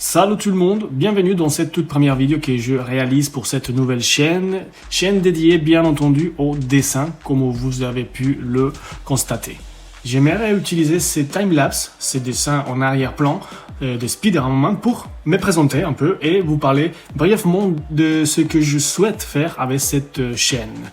Salut tout le monde, bienvenue dans cette toute première vidéo que je réalise pour cette nouvelle chaîne dédiée bien entendu au dessin comme vous avez pu le constater. J'aimerais utiliser ces timelapses, ces dessins en arrière-plan de Spider-Man pour me présenter un peu et vous parler brièvement de ce que je souhaite faire avec cette chaîne.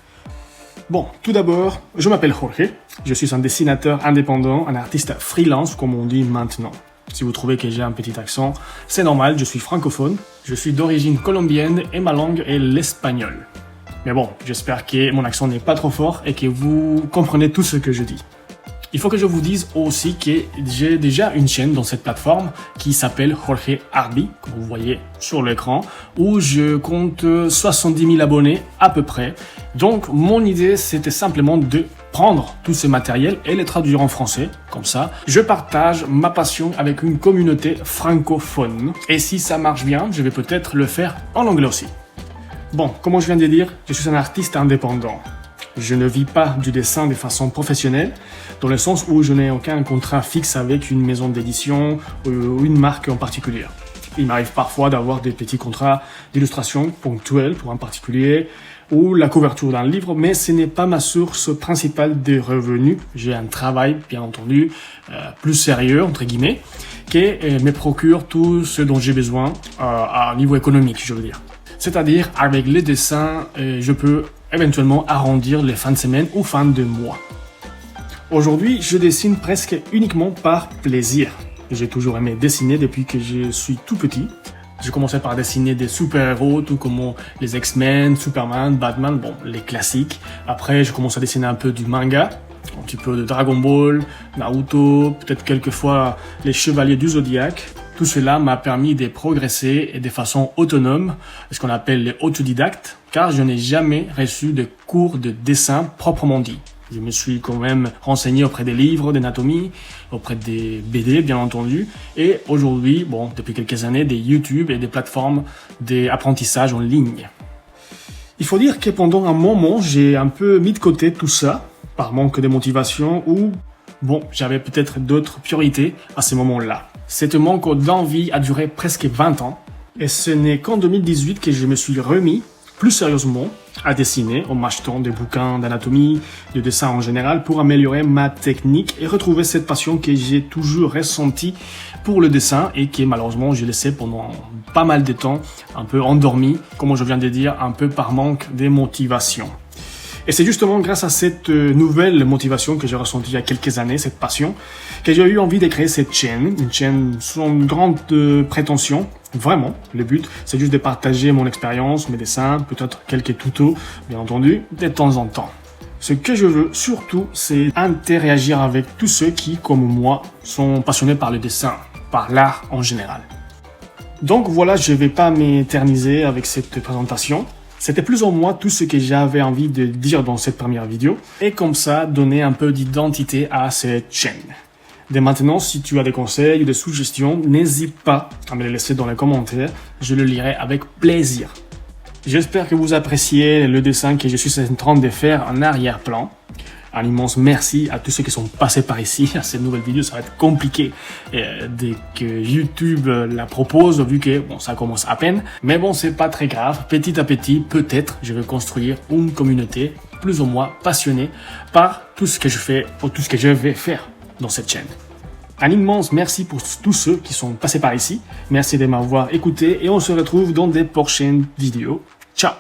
Bon, tout d'abord, je m'appelle Jorge, je suis un dessinateur indépendant, un artiste freelance comme on dit maintenant. Si vous trouvez que j'ai un petit accent, c'est normal, je suis francophone, je suis d'origine colombienne et ma langue est l'espagnol. Mais bon, j'espère que mon accent n'est pas trop fort et que vous comprenez tout ce que je dis. Il faut que je vous dise aussi que j'ai déjà une chaîne dans cette plateforme qui s'appelle Jorge Arby, comme vous voyez sur l'écran, où je compte 70 000 abonnés à peu près. Donc mon idée c'était simplement de prendre tout ce matériel et les traduire en français, comme ça je partage ma passion avec une communauté francophone. Et si ça marche bien, je vais peut-être le faire en anglais aussi. Bon, comme je viens de dire, je suis un artiste indépendant. Je ne vis pas du dessin de façon professionnelle, dans le sens où je n'ai aucun contrat fixe avec une maison d'édition ou une marque en particulier. Il m'arrive parfois d'avoir des petits contrats d'illustration ponctuels pour un particulier ou la couverture d'un livre, mais ce n'est pas ma source principale de revenus. J'ai un travail, bien entendu, plus sérieux, entre guillemets, qui me procure tout ce dont j'ai besoin à niveau économique, je veux dire. C'est-à-dire, avec les dessins, je peux éventuellement arrondir les fins de semaine ou fins de mois. Aujourd'hui, je dessine presque uniquement par plaisir. J'ai toujours aimé dessiner depuis que je suis tout petit. J'ai commencé par dessiner des super-héros, tout comme les X-Men, Superman, Batman, bon, les classiques. Après, je commence à dessiner un peu du manga, un petit peu de Dragon Ball, Naruto, peut-être quelquefois les Chevaliers du Zodiaque. Tout cela m'a permis de progresser et de façon autonome, ce qu'on appelle les autodidactes, car je n'ai jamais reçu de cours de dessin proprement dit. Je me suis quand même renseigné auprès des livres d'anatomie, auprès des BD bien entendu, et aujourd'hui, bon, depuis quelques années, des YouTube et des plateformes d'apprentissage en ligne. Il faut dire que pendant un moment, j'ai un peu mis de côté tout ça, par manque de motivation ou, bon, j'avais peut-être d'autres priorités à ce moment-là. Cette manque d'envie a duré presque 20 ans, et ce n'est qu'en 2018 que je me suis remis plus sérieusement à dessiner en m'achetant des bouquins d'anatomie, de dessin en général pour améliorer ma technique et retrouver cette passion que j'ai toujours ressentie pour le dessin et qui malheureusement j'ai laissé pendant pas mal de temps un peu endormi, comme je viens de dire, un peu par manque de motivation. Et c'est justement grâce à cette nouvelle motivation que j'ai ressentie il y a quelques années, cette passion, que j'ai eu envie de créer cette chaîne, une chaîne sans grande prétention. Vraiment, le but, c'est juste de partager mon expérience, mes dessins, peut-être quelques tutos, bien entendu, de temps en temps. Ce que je veux surtout, c'est interagir avec tous ceux qui, comme moi, sont passionnés par le dessin, par l'art en général. Donc voilà, je vais pas m'éterniser avec cette présentation. C'était plus ou moins tout ce que j'avais envie de dire dans cette première vidéo, et comme ça, donner un peu d'identité à cette chaîne. Dès maintenant, si tu as des conseils ou des suggestions, n'hésite pas à me les laisser dans les commentaires, je le lirai avec plaisir. J'espère que vous appréciez le dessin que je suis en train de faire en arrière-plan. Un immense merci à tous ceux qui sont passés par ici. À cette nouvelle vidéo, ça va être compliqué dès que YouTube la propose, vu que bon, ça commence à peine. Mais bon, c'est pas très grave. Petit à petit, peut-être, je vais construire une communauté plus ou moins passionnée par tout ce que je fais ou tout ce que je vais faire dans cette chaîne. Un immense merci pour tous ceux qui sont passés par ici. Merci de m'avoir écouté et on se retrouve dans des prochaines vidéos. Ciao!